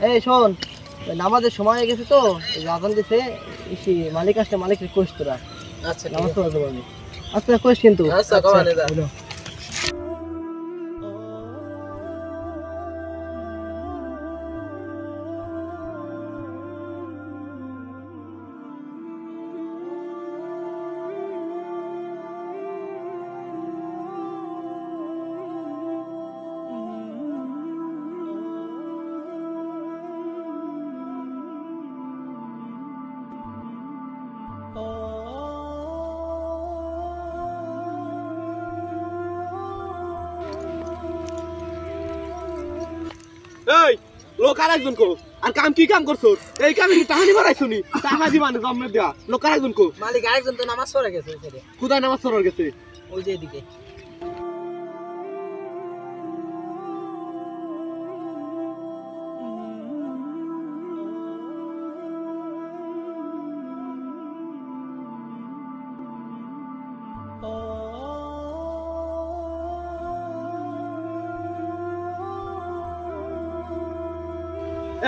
এই শোন, নামাজের সময় হয়ে গেছে তো, আজান দিছে, মালিক আসলে মালিক রিকোয়েস্ট তোরা। আচ্ছা নামাজ পড়াতে পারবি। আচ্ছা কোয়েস কিন্তু। আচ্ছা কমানে যা। এই লোক আরেকজন কো আর কাম কি কাম করছো এই কামে কি টাকা নিবার আইছনি টাকা দিবা না গভর্নমেন্ট দেয়া লোক আরেকজন কো মালিক আরেকজন তো নামাজ পড়ে গেছে ওইখানে। কোথায় নামাজ পড়ার গেছে? ওই যে এদিকে।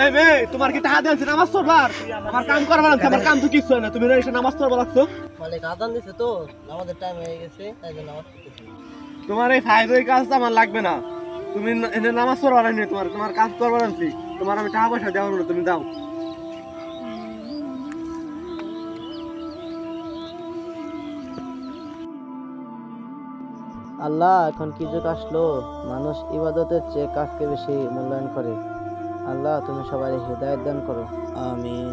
এই মেয়ে তোমার কি টাকা দিয়েছে নামাজ পড়বার? আমার কাম করবার আছে, আমার কাম তো কিছু হয় না, তুমি এসে নামাজ পড়বা লাগছো। মালিক আজান দিছে তো, নামাজের টাইম হয়ে গেছে, তাই জন্য নামাজ পড়তেছি। তোমার এই ফাইজের কাজটা আমার লাগবে না, তুমি এনে নামাজ পড়বার আনি, তোমার কাজ করবার আনছি, তোমার আমি টাকা পয়সা দেওয়ার না, তুমি দাও। আল্লাহ, এখন কি যুগ আসলো, মানুষ ইবাদতের চেয়ে কাজকে বেশি মূল্যায়ন করে। আল্লাহ তুমি সবাই হিদায়াত দান করো, আমিন।